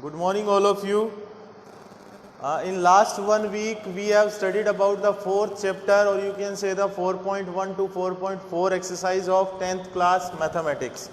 Good morning, all of you. In last 1 week, we have studied about the 4th chapter, or you can say the 4.1 to 4.4 exercise of 10th class mathematics.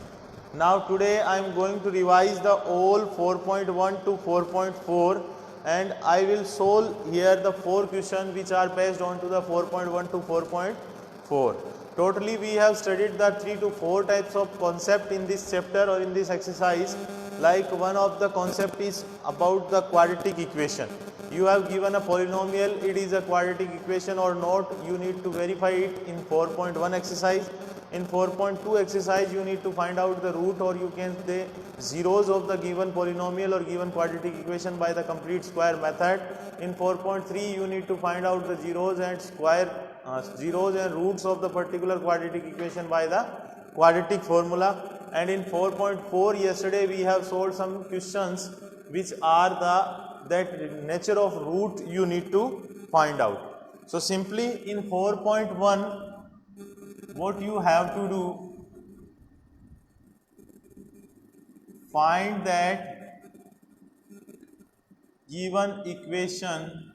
Now today I am going to revise the all 4.1 to 4.4, and I will solve here the 4 questions which are based on to the 4.1 to 4.4. Totally we have studied the 3 to 4 types of concept in this chapter or in this exercise. Like one of the concept is about the quadratic equation. You have given a polynomial, it is a quadratic equation or not, you need to verify it in 4.1 exercise. In 4.2 exercise you need to find out the root, or you can say zeros of the given polynomial or given quadratic equation by the complete square method. In 4.3 you need to find out the zeros and roots of the particular quadratic equation by the quadratic formula. And in 4.4 yesterday we have solved some questions which are that nature of root you need to find out. So simply in 4.1 what you have to do, find that given equation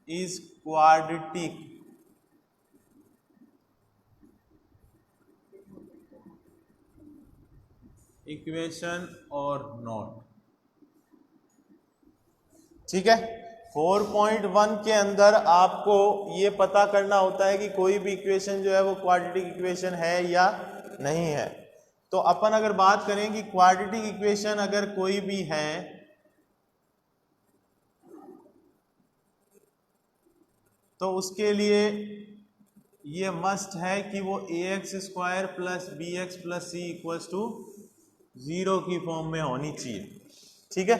is quadratic equation और not. ठीक है. 4.1 के अंदर आपको ये पता करना होता है कि कोई भी इक्वेशन जो है वो क्वाड्रेटिक इक्वेशन है या नहीं है. तो अपन अगर बात करें कि क्वाड्रेटिक इक्वेशन अगर कोई भी है तो उसके लिए ये मस्ट है कि वो ax² plus bx plus c equals to 0 की फॉर्म में होनी चाहिए. ठीक है.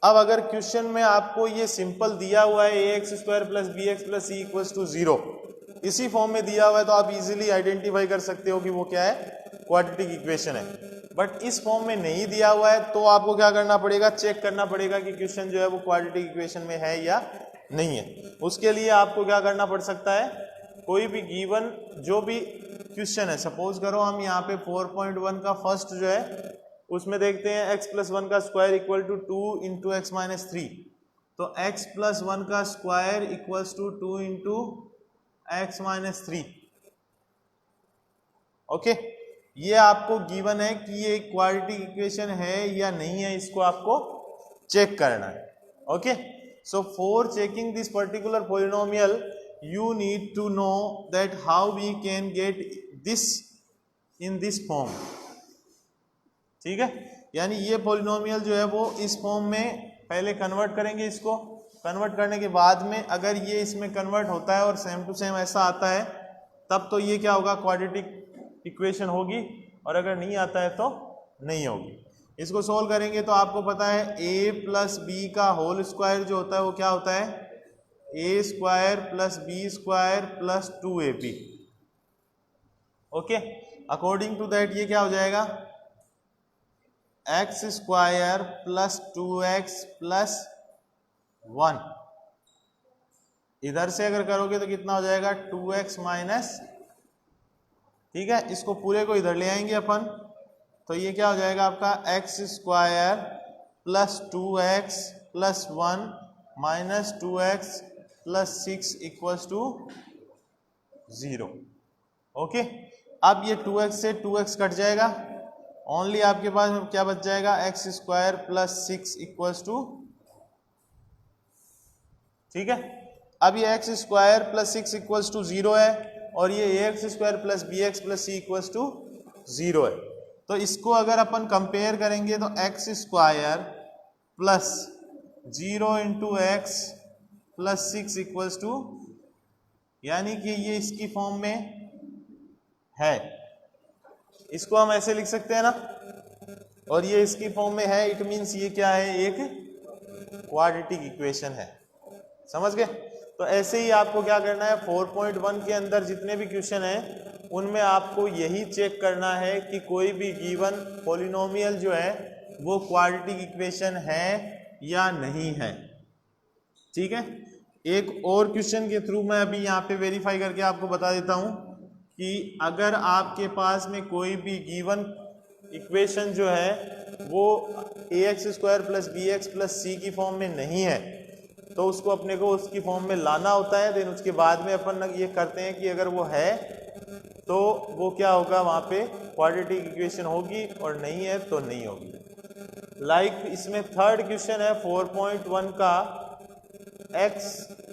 अब अगर क्वेश्चन में आपको ये सिंपल दिया हुआ है ax² plus bx plus c equals to 0, इसी फॉर्म में दिया हुआ है, तो आप इजीली आइडेंटिफाई कर सकते हो कि वो क्या है, क्वाड्रेटिक इक्वेशन है. बट इस फॉर्म में नहीं दिया हुआ है तो आपको क्या करना पड़ेगा, चेक करना पड़ेगा कि क्वेश्चन जो है वो क्वाड्रेटिक इक्वेशन में है या नहीं है. उसके लिए आपको क्या करना पड़ सकता है, कोई भी गिवन जो भी क्वेश्चन है, सपोज करो हम यहाँ पे 4.1 का फर्स्ट जो है उसमें देखते हैं x प्लस 1 का square equal to 2 into x minus 3. तो x प्लस 1 का square equals to 2 into x minus 3. Okay. ये आपको गिवन है कि ये क्वाड्रेटिक इक्वेशन है या नहीं है, इसको आपको चेक करना है. Okay. So for checking this particular polynomial you need to know that how we can get this in this form. ठीक है. यानी ये पॉलिनोमियल जो है वो इस फॉर्म में पहले कन्वर्ट करेंगे. इसको कन्वर्ट करने के बाद में अगर ये इसमें कन्वर्ट होता है और सेम टू सेम ऐसा आता है तब तो ये क्या होगा, क्वाड्रेटिक इक्वेशन होगी, और अगर नहीं आता है तो नहीं होगी. इसको सोल्व करेंगे तो आपको पता है a प्लस बी का होल स्क्वायर जो होता है वो क्या होता है, a² plus b² plus 2ab. Okay. According to that ये क्या हो जाएगा, x² प्लस 2x प्लस 1. इधर से अगर करोगे तो कितना हो जाएगा, 2x माइनस. ठीक है. इसको पूरे को इधर ले आएंगे अपन, तो ये क्या हो जाएगा आपका x² plus 2x plus 1 minus 2x plus 6 equals to 0. Okay. अब ये 2x से 2x कट जाएगा, ओनली आपके पास क्या बच जाएगा, x² प्लस 6 इक्वल्स टू. ठीक है. अब ये x² प्लस 6 इक्वल्स टू 0 है, और ये ax² plus bx plus c equals to 0 है. तो इसको अगर अपन कंपेयर करेंगे तो x² plus 0 into x plus 6 equals to, यानी कि ये इसकी फॉर्म में है, इसको हम ऐसे लिख सकते हैं ना, और ये इसकी फॉर्म में है, इट मीन्स ये क्या है, एक क्वाड्रेटिक इक्वेशन है. समझ गए. तो ऐसे ही आपको क्या करना है, 4.1 के अंदर जितने भी क्वेश्चन हैं उनमें आपको यही चेक करना है कि कोई भी गिवन पॉलिनोमियल जो है वो क्वाड्रेटिक इक्वेशन है या नहीं है. ठीक है. एक और क्वेश्चन के थ्रू मैं अभी यहाँ पे वेरीफाई करके आपको बता देता हूँ कि अगर आपके पास में कोई भी गिवन इक्वेशन जो है वो ax² plus bx plus c की फॉर्म में नहीं है, तो उसको अपने को उसकी फॉर्म में लाना होता है। देन उसके बाद में अपन ये करते हैं कि अगर वो है तो वो क्या होगा, वहाँ पे क्वाड्रेटिक इक्वेशन होगी, और नहीं है तो नहीं होगी। लाइक इसमें थर्ड क्वेश्चन है 4.1 का x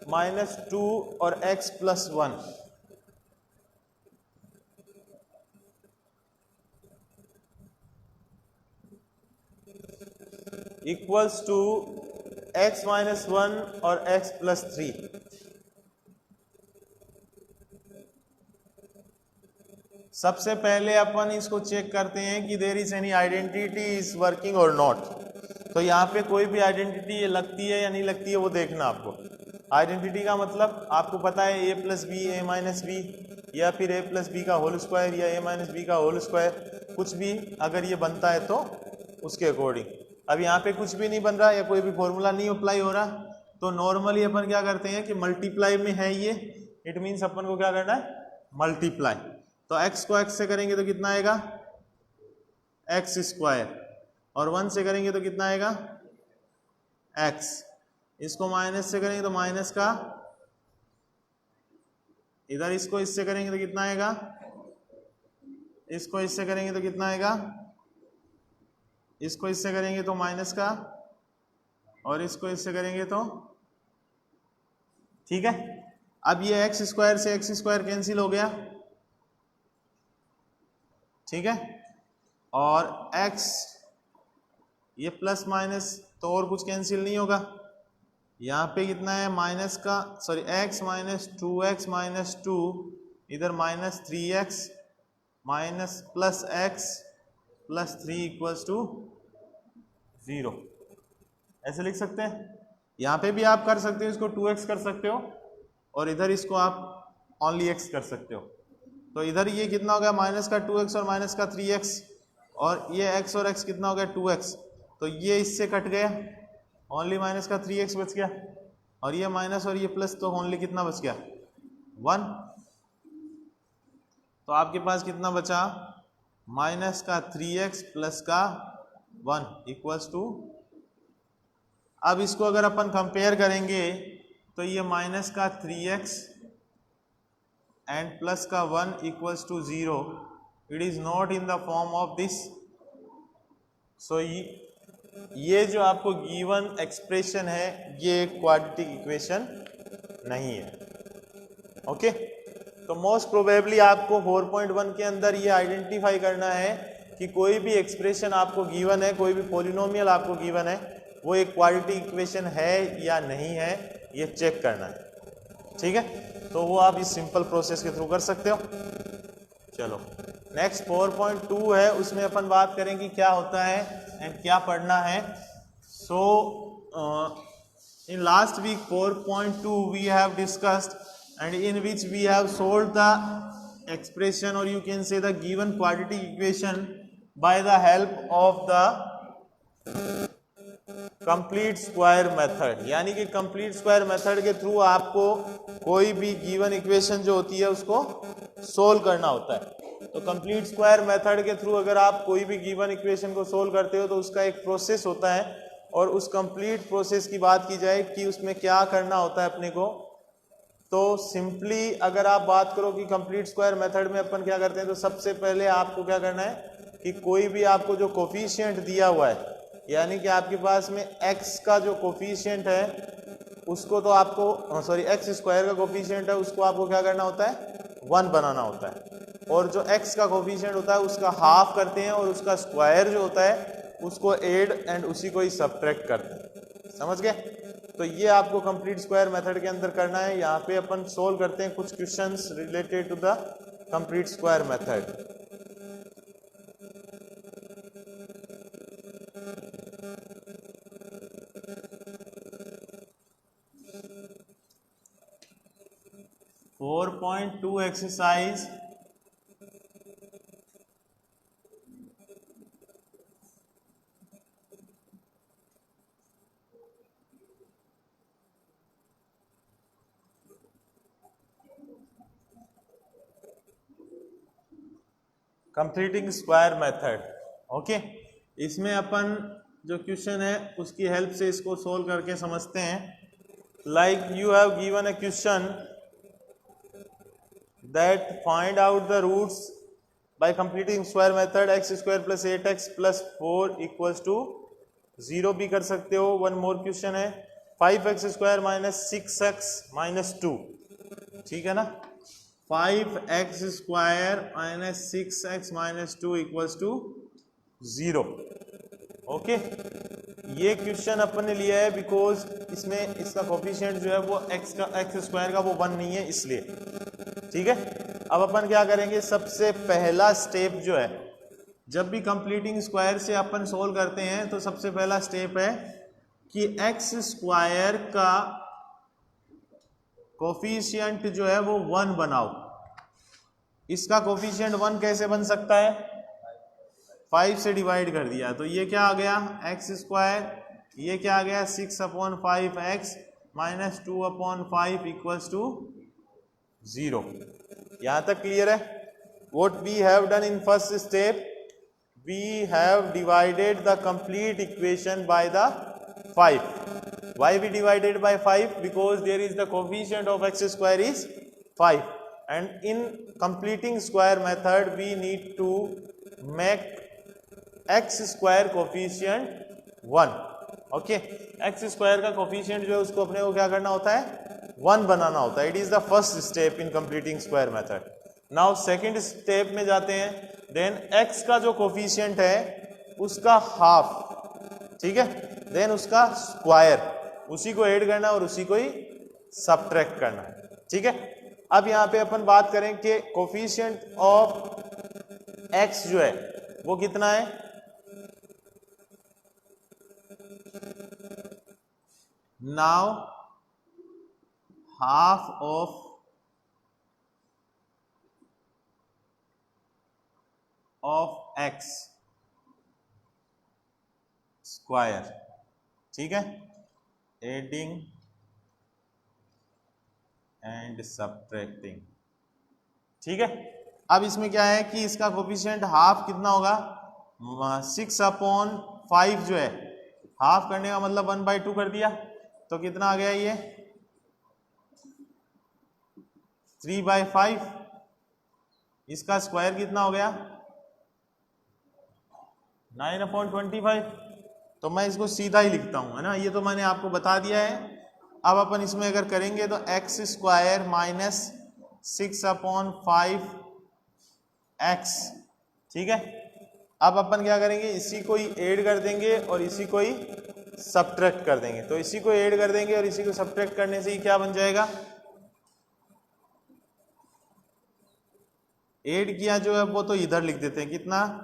माइनस 2 और x plus 1। Equals to x minus 1 और x प्लस 3। सबसे पहले अपन इसको चेक करते हैं कि there is any identity is working और नॉट। तो यहाँ पे कोई भी आइडेंटिटी ये लगती है या नहीं लगती है वो देखना आपको। आइडेंटिटी का मतलब आपको पता है a plus b a minus b, या फिर a प्लस बी का होल स्क्वायर या a माइनस बी का होल स्क्वायर, कुछ भी अगर ये बनता है तो उसके अकॉर्डिंग। अब यहाँ पे कुछ भी नहीं बन रहा या कोई भी फॉर्मूला नहीं अप्लाई हो रहा, तो नॉर्मली अपन क्या करते हैं कि मल्टीप्लाई में है ये, इट मीन्स अपन को क्या करना है, मल्टीप्लाई। तो x को x से करेंगे तो कितना आएगा, x स्क्वायर, और 1 से करेंगे तो कितना आएगा, x। इसको माइनस से करेंगे तो माइनस का, इधर इसको इससे करेंगे तो कितना आएगा, इसको इससे करेंगे तो कितना आएगा, इसको इससे करेंगे तो माइनस का, और इसको इससे करेंगे तो, ठीक है। अब ये x स्क्वायर से x स्क्वायर कैंसिल हो गया, ठीक है, और x ये प्लस माइनस तो और कुछ कैंसिल नहीं होगा। यहाँ पे कितना है, माइनस का, sorry x minus 2x minus 2, इधर minus 3x minus plus x plus 3 equals to 0। ऐसे लिख सकते हैं। यहाँ पे भी आप कर सकते हो, इसको 2x कर सकते हो, और इधर इसको आप ओनली x कर सकते हो। तो इधर ये कितना हो गया, माइनस का 2x और माइनस का 3x, और ये x और x कितना हो गया, 2x। तो ये इससे कट गया, ओनली माइनस का 3x बच गया, और ये माइनस और ये प्लस, तो ओनली कितना बच गया, 1। तो आपके पास कितना बचा, माइनस का 3x प्लस का 1 इक्वल्स टू। अब इसको अगर अपन कंपेयर करेंगे तो ये माइनस का 3x एंड प्लस का 1 equals to 0, it is not in the form of this. So ये जो आपको गिवन एक्सप्रेशन है ये क्वाड्रेटिक इक्वेशन नहीं है। ओके, तो मोस्ट प्रोबेबली आपको 4.1 के अंदर ये आइडेंटिफाई करना है कि कोई भी एक्सप्रेशन आपको गिवन है, कोई भी पॉलिनोमियल आपको गिवन है, वो एक क्वाड्रेटिक इक्वेशन है या नहीं है, ये चेक करना है। ठीक है, तो वो आप इस सिंपल प्रोसेस के थ्रू कर सकते हो। चलो नेक्स्ट 4.2 है, उसमें अपन बात करेंगे क्या होता है एंड क्या पढ़ना है। So in last week 4.2 we have discussed and in which we have solved the expression, or you can say the given quadratic equation by the help of the complete square method। यानी कि complete square method के through आपको कोई भी given equation जो होती है उसको solve करना होता है। तो complete square method के थ्रू अगर आप कोई भी given equation को solve करते हो तो उसका एक प्रोसेस होता है, और उस complete प्रोसेस की बात की जाए कि उसमें क्या करना होता है अपने को, तो सिंपली अगर आप बात करो कि कंप्लीट स्क्वायर मेथड में अपन क्या करते हैं, तो सबसे पहले आपको क्या करना है कि कोई भी आपको जो कोफिशिएंट दिया हुआ है, यानी कि आपके पास में x का जो कोफिशिएंट है उसको तो आपको, सॉरी x स्क्वायर का कोफिशिएंट है उसको आपको क्या करना होता है, 1 बनाना होता है, और जो x का कोफिशिएंट होता है उसका हाफ करते हैं, और उसका स्क्वायर जो होता है उसको ऐड एंड उसी को ही सब्ट्रैक्ट करते हैं। समझ गए? तो ये आपको कंप्लीट स्क्वायर मेथड के अंदर करना है। यहाँ पे अपन सोल्व करते हैं कुछ questions related to the complete square method. Four 4.2 exercise completing square method। Okay, इसमें अपन जो क्वेश्चन है उसकी हेल्प से इसको सोल्व करके समझते हैं. Like you have given a question that find out the roots by completing square method x square plus 8x plus 4 equals to 0 भी कर सकते हो. वन मोर क्वेश्चन है 5x square minus 6x minus 2. ठीक है ना. 5x square minus 6x minus 2 equals to 0. Okay, ये question अपन ने लिया है बिकॉज इसमें इसका कोफिशिएंट जो है वो x स्क्वायर का वो 1 नहीं है, इसलिए. ठीक है. अब अपन क्या करेंगे, सबसे पहला स्टेप जो है, जब भी कंप्लीटिंग स्क्वायर से अपन सोल्व करते हैं तो सबसे पहला स्टेप है कि एक्स स्क्वायर का कोफिशिएंट जो है वो 1 बनाओ. इसका कोफिशिएंट 1 कैसे बन सकता है, 5 से डिवाइड कर दिया तो ये क्या आ गया एक्स स्क्वायर, ये क्या आ गया 6/5x माइनस 2/5 इक्वल्स टू 0. यहां तक क्लियर है. What we have done in first step, we have divided the complete equation by the 5. Why we divided by 5? Because there is the coefficient of x square is 5, and in completing square method we need to make x square coefficient 1. Okay, x square का coefficient जो है उसको अपने को क्या करना होता है, 1 बनाना होता है. It is the first step in completing square method. Now second step में जाते हैं. देन x का जो कोफिशिएंट है उसका हाफ, ठीक है, देन उसका स्क्वायर, उसी को ऐड करना और उसी को ही सबट्रैक्ट करना. ठीक है. अब यहाँ पे अपन बात करें कि कोफिशिएंट ऑफ x जो है वो कितना है. Now half of x square. ठीक है, एडिंग एंड सब्ट्रैक्टिंग. ठीक है. अब इसमें क्या है कि इसका कोफिशिएंट हाफ कितना होगा, 6/5 जो है, हाफ करने का मतलब 1/2 कर दिया तो कितना आ गया ये 3/5. इसका स्क्वायर कितना हो गया 9/25. तो मैं इसको सीधा ही लिखता हूं, है ना, ये तो मैंने आपको बता दिया है. अब अपन इसमें अगर करेंगे तो एक्स स्क्वायर माइनस 6/5x. ठीक है. अब अपन क्या करेंगे, इसी को ही ऐड कर देंगे और इसी को ही सब्ट्रैक्ट कर देंगे. तो इसी को ऐड कर देंगे और इसी को सब्ट्रैक्ट करने से ही क्या बन जाएगा, ऐड किया जो है वो तो इधर लिख देते हैं कितना,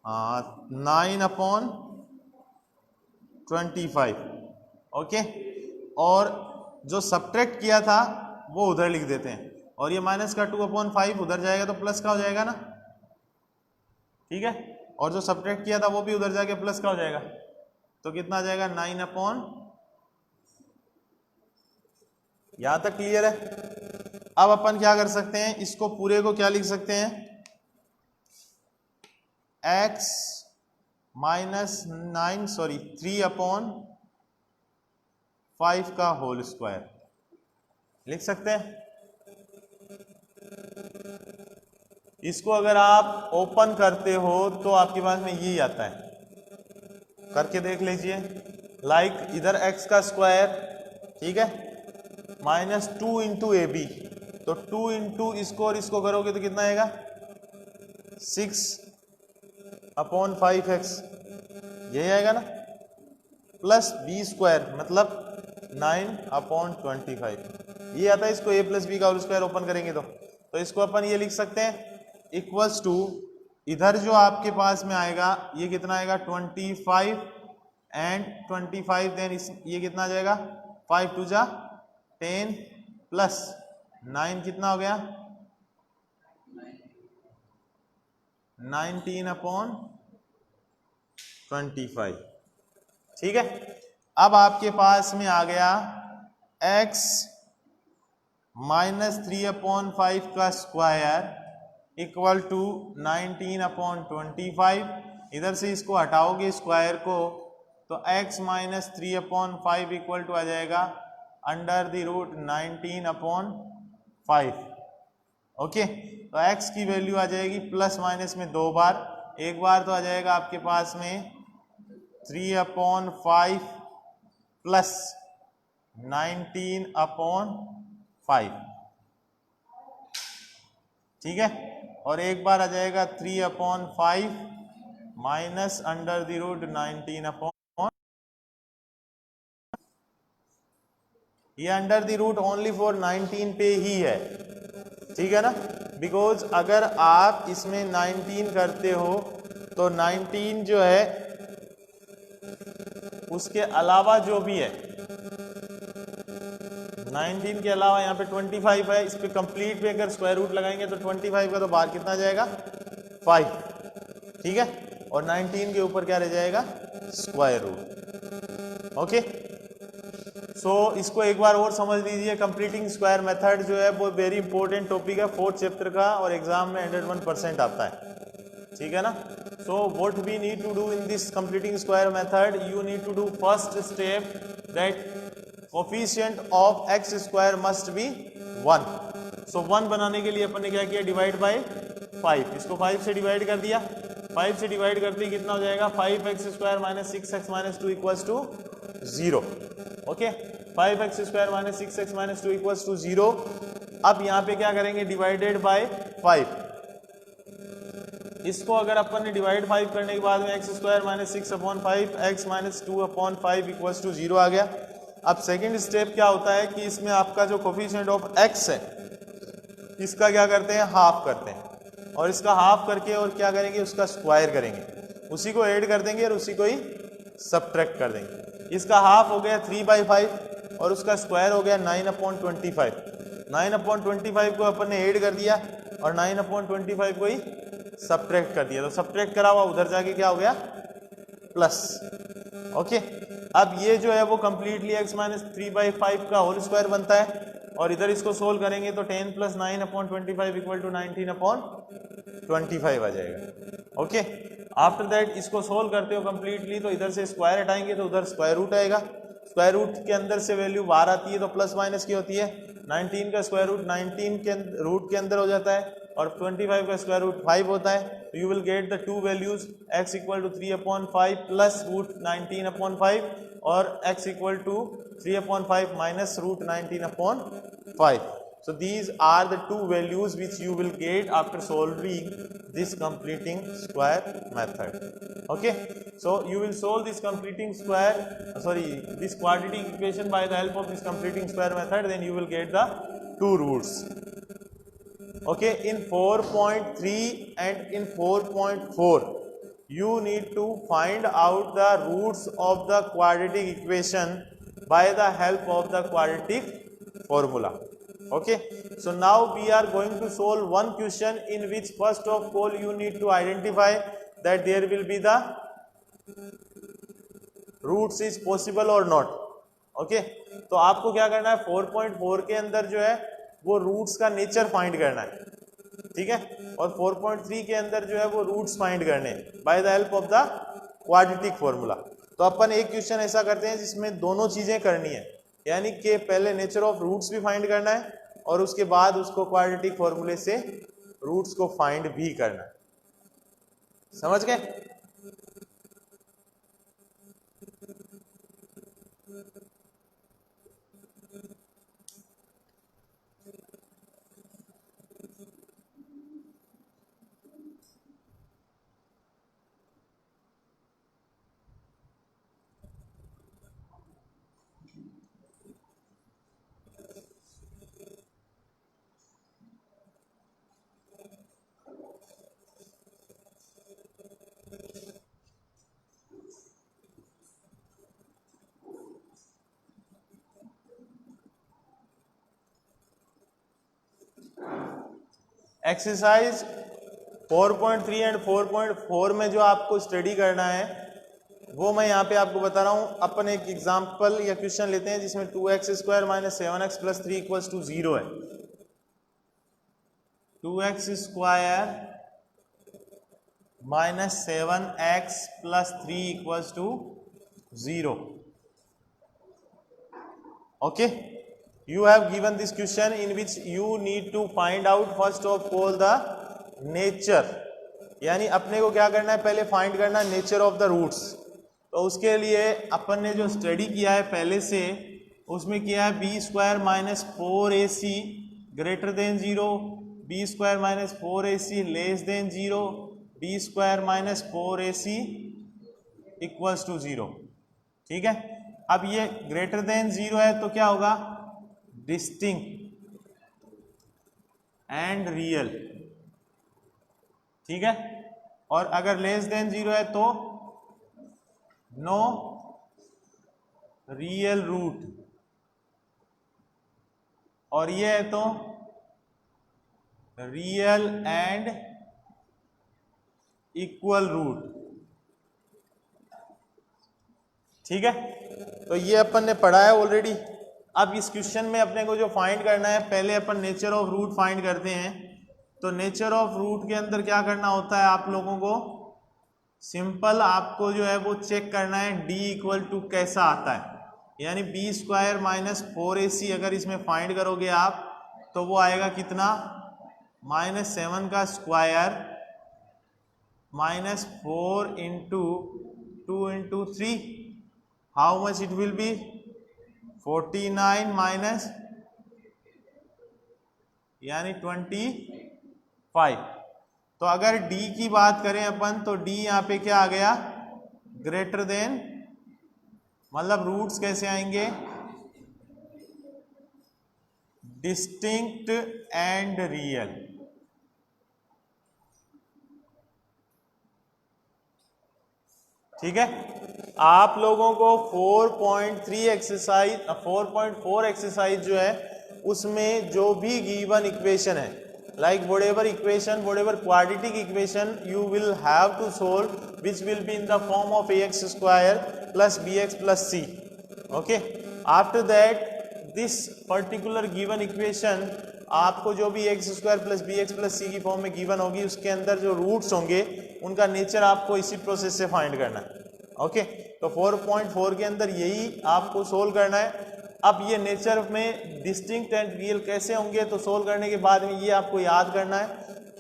9/25. ओके. और जो सब्ट्रैक्ट किया था वो उधर लिख देते हैं और ये माइनस का 2/5 उधर जाएगा तो प्लस का हो जाएगा ना. ठीक है. और जो सब्ट्रैक्ट किया था वो भी उधर जाके प्लस का हो जाएगा तो कितना आ जाएगा 9/. यहां तक क्लियर है. अब अपन क्या कर सकते हैं, इसको पूरे को क्या लिख सकते हैं, x माइनस 3/5 का होल स्क्वायर लिख सकते हैं. इसको अगर आप ओपन करते हो तो आपके पास में यही आता है, करके देख लीजिए. लाइक इधर x का स्क्वायर, ठीक है, माइनस 2 इंटू ए बी, तो 2 इंटू इसको और इसको करोगे तो कितना आएगा 6/5x, यही आएगा ना, प्लस बी स्क्वायर मतलब 9/25. ये आता है. इसको a प्लस बी का होल स्क्वायर ओपन करेंगे तो इसको अपन ये लिख सकते हैं इक्वल्स टू, इधर जो आपके पास में आएगा ये कितना आएगा 25 एंड 25, देन ये कितना आ जाएगा 5 2 जा 10 प्लस 9 कितना हो गया 19/25. ठीक है. अब आपके पास में आ गया x माइनस 3/5 का स्क्वायर इक्वल टू 19/25 इधर से इसको हटाओगे स्क्वायर को तो x माइनस 3/5 इक्वल टू आ जाएगा अंडर द रूट 19/5। ओके, तो x की वैल्यू आ जाएगी प्लस माइनस में 2 बार, एक बार तो आ जाएगा आपके पास में 3/5 प्लस 19/5, ठीक है, और एक बार आ जाएगा 3/5 माइनस अंडर द रूट 19/, ये under the root only for 19 पे ही है, ठीक है ना, बिकॉज अगर आप इसमें 19 करते हो तो 19 जो है उसके अलावा जो भी है 19 के अलावा यहाँ पे 25 है, इस पे कंप्लीट पे अगर स्क्वायर रूट लगाएंगे तो 25 का तो बाहर कितना जाएगा 5, ठीक है, और 19 के ऊपर क्या रह जाएगा स्क्वायर रूट। ओके, सो इसको एक बार और समझ लीजिए, कंप्लीटिंग स्क्वायर मेथड जो है वो वेरी इंपॉर्टेंट टॉपिक है 4th चैप्टर का और एग्जाम में 101% आता है, ठीक है ना। So what we need to do in this completing square method, you need to do first step that coefficient of x square must be 1। So 1 बनाने के लिए अपन ने क्या किया, डिवाइड बाय 5, इसको 5 से डिवाइड कर दिया, 5 से डिवाइड करते ही कितना हो जाएगा 5x² minus 6x minus 2 equals to 0। Okay, 5x² minus 6x minus 2 equals to 0। अब यहाँ पे क्या करेंगे, डिवाइडेड बाय 5, इसको अगर अपन ने डिवाइड 5 करने के बाद में x² minus 6/5 x minus 2/5 equals to 0 आ गया। अब सेकेंड स्टेप क्या होता है कि इसमें आपका जो कोफिशिएंट ऑफ x है इसका क्या करते हैं, हाफ करते हैं, और इसका हाफ करके और क्या करेंगे, उसका स्क्वायर करेंगे, उसी को ऐड कर देंगे और उसी को ही सब्ट्रैक्ट कर देंगे। इसका हाफ हो गया 3/5 और उसका स्क्वायर हो गया 9/25। 9/25 को अपन ने ऐड कर दिया और 9/25 को ही सब्ट्रैक्ट कर दिया, तो सब्ट्रैक्ट करा हुआ उधर जाके क्या हो गया प्लस। ओके, अब ये जो है वो कंप्लीटली x माइनस 3/5 का होल स्क्वायर बनता है और इधर इसको सोल्व करेंगे तो 10 प्लस 9/25 इक्वल टू 19/25 आ जाएगा। ओके, आफ्टर दैट इसको सोल्व करते हो कंप्लीटली तो इधर से स्क्वायर हटाएंगे तो उधर स्क्वायर रूट आएगा, स्क्वायर रूट के अंदर से वैल्यू बाहर आती है तो प्लस माइनस की होती है, 19 का स्क्वायर रूट 19 के रूट के अंदर हो जाता है और 25 का स्क्वायर रूट 5 होता है, तो you will get the two values x equal to 3/5 plus root 19/5 और x equal to 3/5 minus root 19/5. So these are the two values which you will get after solving this completing square method. Okay, so you will solve this completing square, this quadratic equation by the help of this completing square method, then you will get the two roots. Okay, in 4.3 and in 4.4 you need to find out the roots of the quadratic equation by the help of the quadratic formula. Okay, so now we are going to solve one question in which first of all you need to identify that there will be the roots is possible or not. Okay, तो आपको क्या करना है 4.4 के अंदर जो है वो रूट्स का नेचर फाइंड करना है, ठीक है, और 4.3 के अंदर जो है वो रूट्स फाइंड करने हैं by the help of the quadratic formula. तो अपन एक क्वेश्चन ऐसा करते हैं जिसमें दोनों चीजें करनी है, यानी कि पहले नेचर ऑफ रूट्स भी फाइंड करना है और उसके बाद उसको क्वाड्रेटिक फॉर्मूले से रूट्स को फाइंड भी करना है। समझ गए? एक्सरसाइज 4.3 एंड 4.4 में जो आपको स्टडी करना है वो मैं यहाँ पे आपको बता रहा हूँ। अपन एक एग्जांपल या क्वेश्चन लेते हैं जिसमें 2x² minus 7x plus 3 equals to 0 है। 2x² -7x + 3 = 0. Okay, you have given this question in which you need to find out first of all the nature, यानी अपने को क्या करना है, पहले फाइंड करना है नेचर ऑफ द रूट्स। तो उसके लिए अपन ने जो स्टडी किया है पहले से, उसमें किया है b² - 4ac greater than 0, b² - 4ac less than 0, b² - 4ac = 0। ठीक है, अब ये ग्रेटर देन 0 है तो क्या होगा, डिस्टिंक्ट एंड रियल। ठीक है, और अगर लेस देन 0 है तो नो रियल रूट, और ये है तो रियल एंड इक्वल रूट। ठीक है, तो ये अपन ने पढ़ा है ऑलरेडी। अब इस क्वेश्चन में अपने को जो फाइंड करना है, पहले अपन नेचर ऑफ रूट फाइंड करते हैं। तो नेचर ऑफ रूट के अंदर क्या करना होता है आप लोगों को, सिंपल आपको जो है वो चेक करना है d = कैसा आता है, यानी b² - 4ac अगर इसमें फाइंड करोगे आप तो वो आएगा कितना, -7 का square -4 × 2 × 3, how much it will be, 49 यानी 25। तो अगर d की बात करें अपन तो d यहाँ पे क्या आ गया, ग्रेटर देन, मतलब रूट्स कैसे आएंगे, डिस्टिंक्ट एंड रियल। ठीक है, आप लोगों को 4.3 एक्सरसाइज 4.4 एक्सरसाइज जो है उसमें जो भी गिवन इक्वेशन है, like whatever equation, whatever quadratic equation you will have to solve, which will be in the form of ax² + bx + c. Okay, after that this particular given equation आपको जो भी x² + bx + c की form में given होगी, उसके अंदर जो roots होंगे उनका नेचर आपको इसी प्रोसेस से फाइंड करना है। ओके, तो 4.4 के अंदर यही आपको सोल्व करना है। अब ये नेचर में डिस्टिंक्ट एंड रियल कैसे होंगे, तो सोल्व करने के बाद में ये आपको याद करना है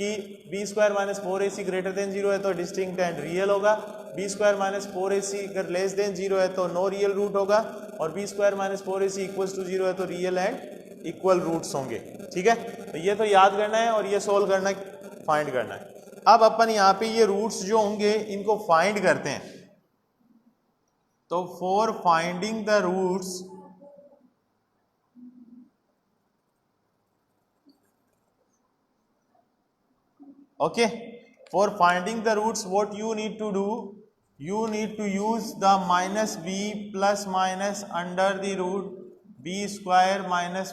कि b² - 4ac ग्रेटर देन 0 है तो डिस्टिंक्ट एंड रियल होगा, b² - 4ac अगर लेस देन 0 है तो नो रियल रूट होगा, और b² - 4ac = 0 है तो रियल एंड इक्वल रूट्स होंगे। ठीक है, तो ये तो याद करना है और ये सोल्व करना है, फाइंड करना है। अब अपन यहाँ पे ये रूट्स जो होंगे इनको फाइंड करते हैं। तो for finding the roots, okay, for finding the roots what you need to do, you need to use the -b ± under the root b² -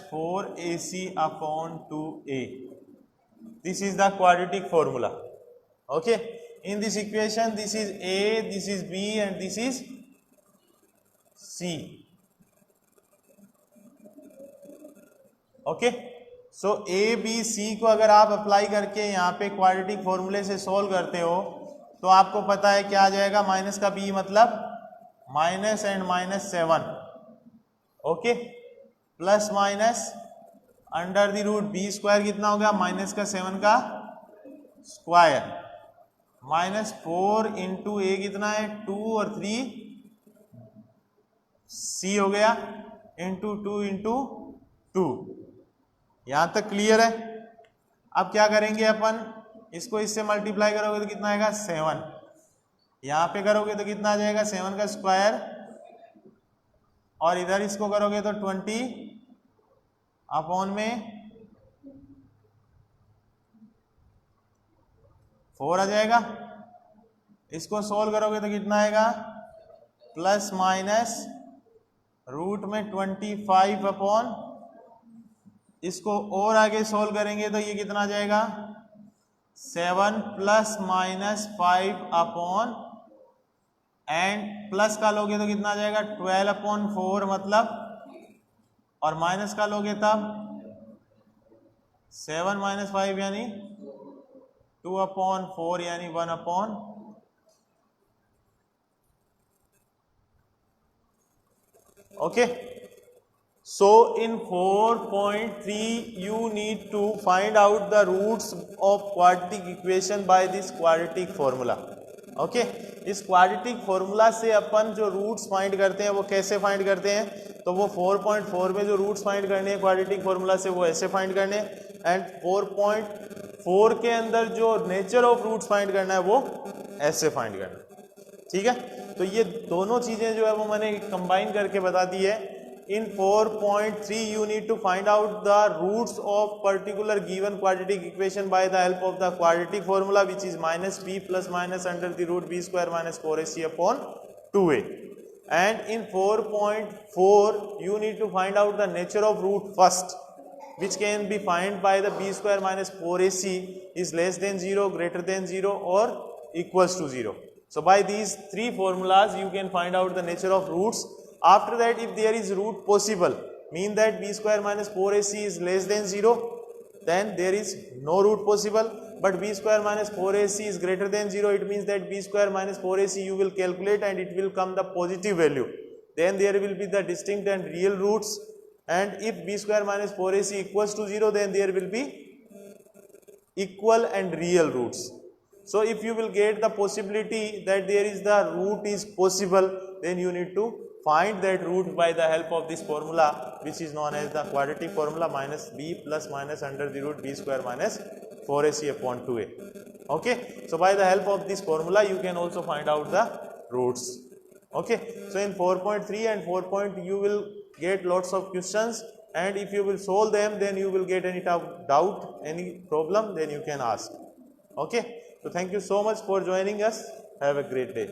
4ac upon 2a. This is the quadratic formula. Okay, in this equation this is a, this is b and this is c. okay, so a b c को अगर आप apply करके यहाँ पे quadratic फॉर्मूले से solve करते हो तो आपको पता है क्या आ जाएगा, माइनस का बी मतलब minus and -7, okay, plus minus under the root b² कितना हो गया, माइनस का 7 का स्क्वायर, -4 × a कितना है 2 और 3 c हो गया, इंटू 2 × 2। यहां तक क्लियर है। अब क्या करेंगे अपन, इसको इससे मल्टीप्लाई करोगे तो कितना आएगा 7, यहां पे करोगे तो कितना आ जाएगा 7 का स्क्वायर, और इधर इसको करोगे तो 20 अपॉन में 4 आ जाएगा। इसको सोल्व करोगे तो कितना आएगा, प्लस माइनस रूट में 25 अपॉन, इसको और आगे सोल्व करेंगे तो ये कितना आ जाएगा 7 ± 5 अपॉन, एंड प्लस का लोगे तो कितना आ जाएगा 12/4 मतलब, और माइनस का लोगे तब 7 - 5 यानी 2/4 यानी 1/, okay. So in 4.3 you need to find out the roots of quadratic equation by this quadratic formula, okay. इस क्वाड्रेटिक फॉर्मूला से अपन जो रूट्स फाइंड करते हैं वो कैसे फाइंड करते हैं, तो वो 4.4 में जो रूट्स फाइंड करने हैं क्वाड्रेटिक फॉर्मूला से वो ऐसे फाइंड करने हैं, एंड 4.4 के अंदर जो नेचर ऑफ रूट्स फाइंड करना है वो ऐसे फाइंड करना है, ठीक है। तो ये दोनों चीजें जो है वो मैंने कंबाइन करके बता दी है। In 4.3 you need to find out the roots of particular given quadratic equation by the help of the quadratic formula, which is minus b plus minus under the root b square minus 4ac upon 2a. And in 4.4 you need to find out the nature of root first, which can be found by the b square minus 4ac is less than 0, greater than 0 or equals to 0. So by these three formulas you can find out the nature of roots. After that, if there is root possible, mean that b square minus 4ac is less than 0, then there is no root possible. But b square minus 4ac is greater than 0, it means that b square minus 4ac you will calculate and it will come the positive value. Then there will be the distinct and real roots, and if b square minus 4ac equals to 0, then there will be equal and real roots. So if you will get the possibility that there is the root is possible, then you need to find that root by the help of this formula, which is known as the quadratic formula, minus b plus minus under the root b square minus 4ac upon 2a. Okay, so by the help of this formula you can also find out the roots. Okay, so in 4.3 and 4. You will get lots of questions, and if you will solve them, then you will get any doubt, any problem, then you can ask. Okay, so thank you so much for joining us. Have a great day.